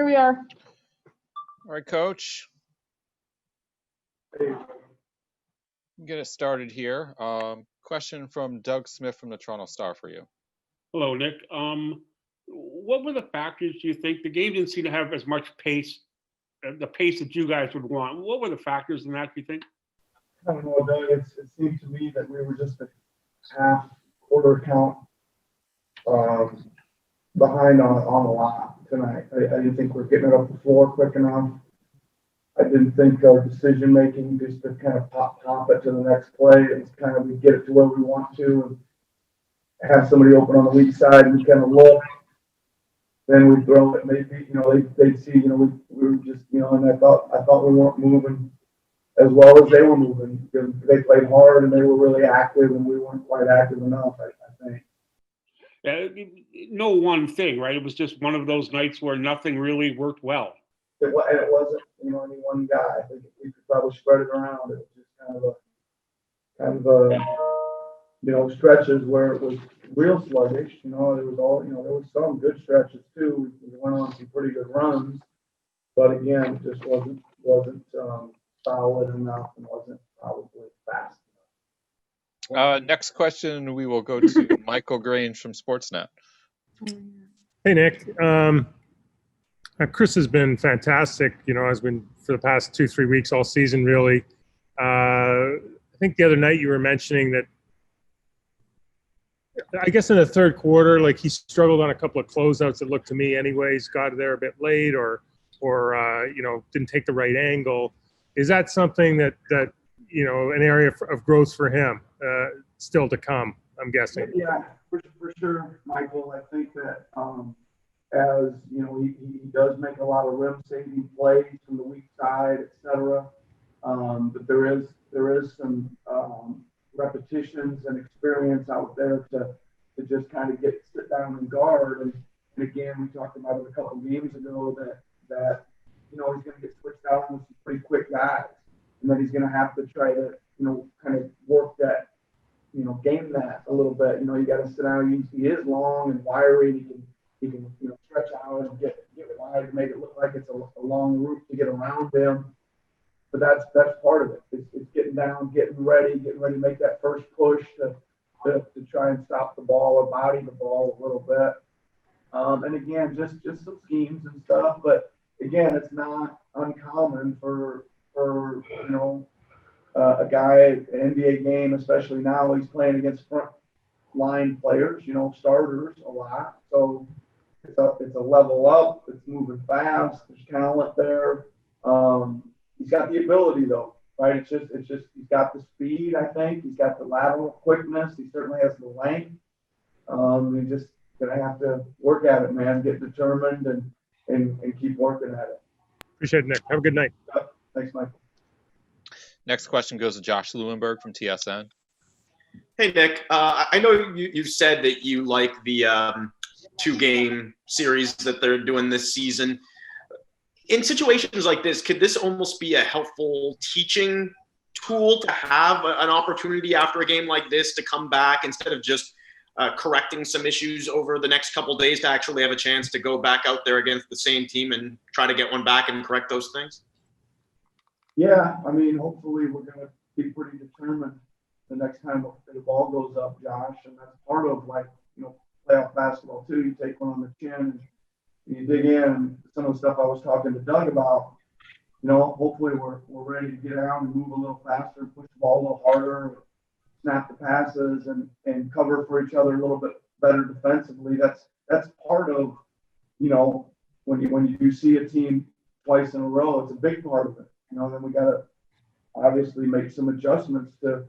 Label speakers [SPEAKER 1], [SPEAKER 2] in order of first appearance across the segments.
[SPEAKER 1] Here we are.
[SPEAKER 2] All right, Coach.
[SPEAKER 3] Hey.
[SPEAKER 2] Get us started here. Question from Doug Smith from the Toronto Star for you.
[SPEAKER 4] Hello, Nick. What were the factors, do you think? The game didn't seem to have as much pace, the pace that you guys would want. What were the factors in that, do you think?
[SPEAKER 3] I don't know, Doug. It seemed to me that we were just a half quarter count behind on a lot tonight. I didn't think we were getting it up the floor quick enough. I didn't think our decision making just to kind of pop it to the next play. It's kind of we get it to where we want to and have somebody open on the weak side and kind of look. Then we throw it. Maybe they'd see we were just and I thought we weren't moving as well as they were moving because they played hard and they were really active and we weren't quite active enough. I think.
[SPEAKER 4] No one thing, right? It was just one of those nights where nothing really worked well.
[SPEAKER 3] And it wasn't, any one guy. I think we could probably spread it around. It was just kind of a, stretches where it was real sluggish. There was some good stretches too. We went on some pretty good runs, but again, it just wasn't solid enough and wasn't probably fast enough.
[SPEAKER 2] Next question, we will go to Michael Grange from Sportsnet.
[SPEAKER 5] Hey, Nick. Chris has been fantastic, has been for the past 2-3 weeks, all season, really. I think the other night you were mentioning that, I guess in the third quarter, like he struggled on a couple of closeouts that looked to me anyways, got there a bit late or didn't take the right angle. Is that something that an area of growth for him still to come, I'm guessing?
[SPEAKER 3] Yeah, for sure, Michael. I think that as he does make a lot of rim saving plays from the weak side, etc. But there is some repetitions and experience out there to just kind of sit down and guard. And again, we talked about it a couple of games ago that he's going to get switched out with some pretty quick guys, and then he's going to have to try to kind of work that game that a little bit. You got to sit down. He is long and wiry. He can stretch out and get wide and make it look like it's a long route to get around him. But that's part of it. It's getting down, getting ready to make that first push to try and stop the ball or body the ball a little bit. And again, just some schemes and stuff. But again, it's not uncommon for a guy an NBA game, especially now he's playing against front line players, starters a lot. So it's a level up. It's moving fast. There's talent there. He's got the ability though, right? It's just he's got the speed. I think he's got the lateral quickness. He certainly has the length. He's just gonna have to work at it, man. Get determined and keep working at it.
[SPEAKER 5] Appreciate it, Nick. Have a good night.
[SPEAKER 3] Thanks, Michael.
[SPEAKER 2] Next question goes to Josh Lewinberg from TSN.
[SPEAKER 6] Hey, Nick. I know you've said that you like the 2-game series that they're doing this season. In situations like this, could this almost be a helpful teaching tool to have an opportunity after a game like this to come back instead of just correcting some issues over the next couple of days to actually have a chance to go back out there against the same team and try to get one back and correct those things?
[SPEAKER 3] Yeah, hopefully we're going to be pretty determined the next time the ball goes up, Josh, and that's part of playoff basketball too. You take one on the chin and you dig in. And some of the stuff I was talking to Doug about, hopefully we're ready to get out and move a little faster, push the ball a little harder, snap the passes, and cover for each other a little bit better defensively. That's part of when you do see a team twice in a row, it's a big part of it. Then we got to obviously make some adjustments to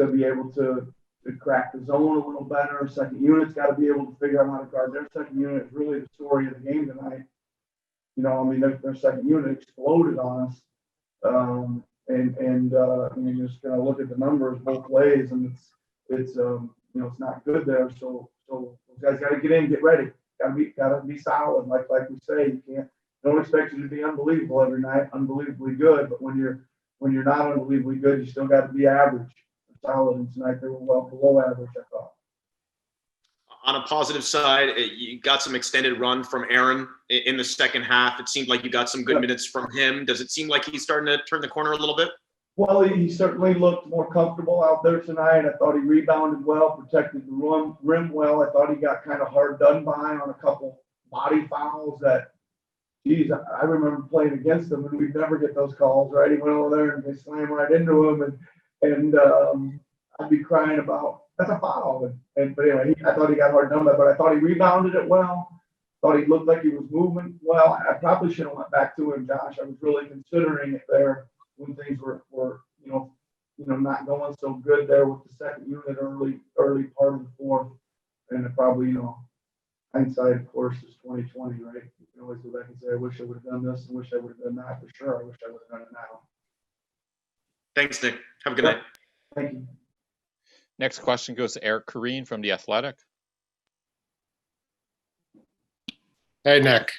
[SPEAKER 3] be able to crack the zone a little better. Second unit's got to be able to figure out how to guard. Their second unit is really the story of the game tonight. Their second unit exploded on us. You're just going to look at the numbers both ways, and it's not good there. So those guys got to get in, get ready. Got to be solid. Like we say, don't expect you to be unbelievable every night, unbelievably good. But when you're not unbelievably good, you still got to be average, solid. And tonight they were well below average, I thought.
[SPEAKER 6] on a positive side, you got some extended run from Aaron in the second half. It seemed like you got some good minutes from him. Does it seem like he's starting to turn the corner a little bit?
[SPEAKER 3] Well, he certainly looked more comfortable out there tonight. I thought he rebounded well, protected the rim well. I thought he got kind of hard done by on a couple body fouls that, geez, I remember playing against him, and we'd never get those calls, right? He went over there and they slammed right into him, and I'd be crying about, that's a foul. But anyway, I thought he got hard done by, but I thought he rebounded it well. Thought he looked like he was moving well. I probably should have went back to him, Josh. I was really considering it there when things were not going so good there with the second unit early part of the fourth. And it probably, hindsight, of course, is 2020, right? You can always go back and say, I wish I would have done this and wish I would have done that for sure. I wish I would have done it now.
[SPEAKER 6] Thanks, Nick. Have a good night.
[SPEAKER 3] Thank you.
[SPEAKER 2] Next question goes to Eric Corrine from The Athletic.
[SPEAKER 1] Hey, Nick.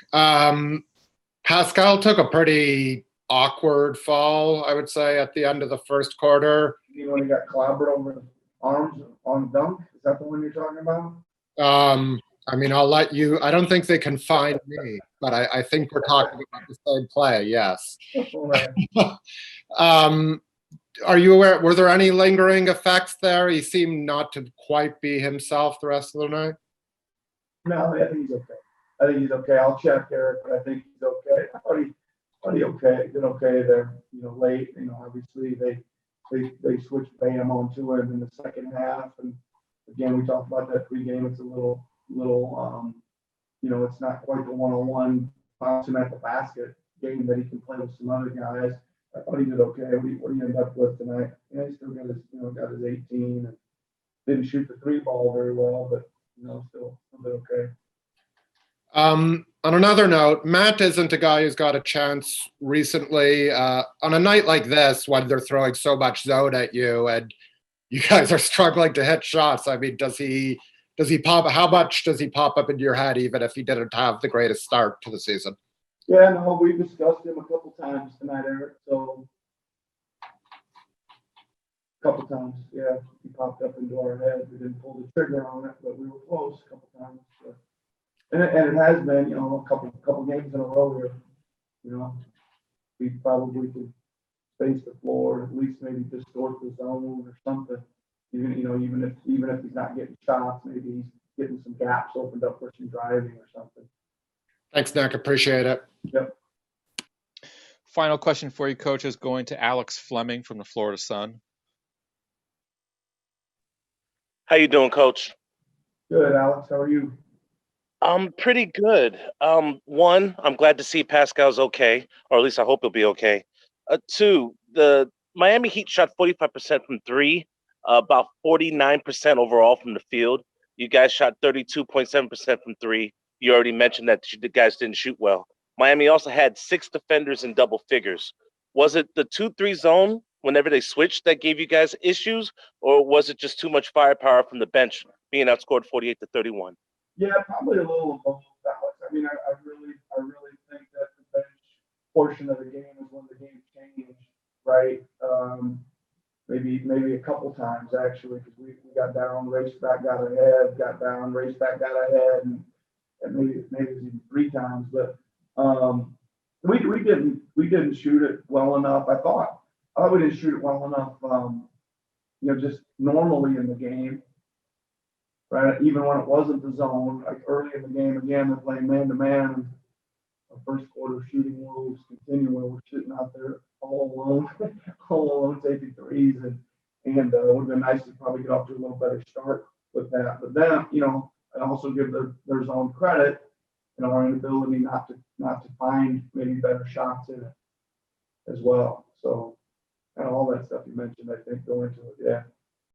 [SPEAKER 1] Pascal took a pretty awkward fall, I would say, at the end of the first quarter.
[SPEAKER 3] You know when he got clobbered over the arms on dunk? Is that the one you're talking about?
[SPEAKER 1] I mean, I'll let you. I don't think they can find me, but I think we're talking about the same play, yes. Are you aware, were there any lingering effects there? He seemed not to quite be himself the rest of the night.
[SPEAKER 3] No, I think he's okay. I'll check Eric, but I think he's okay. I thought he did okay there, late. Obviously they switched Bam onto him in the second half. And again, we talked about that pregame. It's a little, it's not quite the one-on-one bounce him at the basket game that he can play with some other guys. I thought he did okay. What do you end up with tonight? Yeah, he still got his 18 and didn't shoot the three ball very well, but still did okay.
[SPEAKER 1] On another note, Matt isn't a guy who's got a chance recently. On a night like this, when they're throwing so much zone at you and you guys are struggling to hit shots, I mean, does he pop? How much does he pop up into your head, even if he didn't have the greatest start to the season?
[SPEAKER 3] Yeah, no, we discussed him a couple times tonight, Eric. So a couple times, yeah, he popped up into our head. We didn't pull the trigger on it, but we were close a couple times. So. And it has been, a couple games in a row here. We probably could space the floor, at least maybe distort the zone or something. Even if he's not getting shots, maybe he's getting some gaps opened up for some driving or something.
[SPEAKER 1] Thanks, Nick. Appreciate it.
[SPEAKER 3] Yep.
[SPEAKER 2] Final question for you, Coach, is going to Alex Fleming from the Florida Sun.
[SPEAKER 7] How you doing, Coach?
[SPEAKER 3] Good, Alex. How are you?
[SPEAKER 7] I'm pretty good. One, I'm glad to see Pascal's okay, or at least I hope he'll be okay. Two, the Miami Heat shot 45% from three, about 49% overall from the field. You guys shot 32.7% from three. You already mentioned that the guys didn't shoot well. Miami also had 6 defenders in double figures. Was it the 2-3 zone whenever they switched that gave you guys issues, or was it just too much firepower from the bench being outscored 48-31?
[SPEAKER 3] Yeah, probably a little of both, Alex. I mean, I really think that the bench portion of the game is when the game changed, right? Maybe a couple times actually, because we got down, raced back, got ahead, got down, raced back, got ahead, and maybe it was even 3 times. But we didn't shoot it well enough. I thought we didn't shoot it well enough. Just normally in the game. Right, even when it wasn't the zone, like early in the game, again, they're playing man-to-man, and our first quarter shooting wolves continue where we're sitting out there all alone taking threes, and it would have been nice to probably get off to a little better start with that. But then, I also give their zone credit, our inability not to find maybe better shots in it as well. So, all that stuff you mentioned, I think, go into it. Yeah.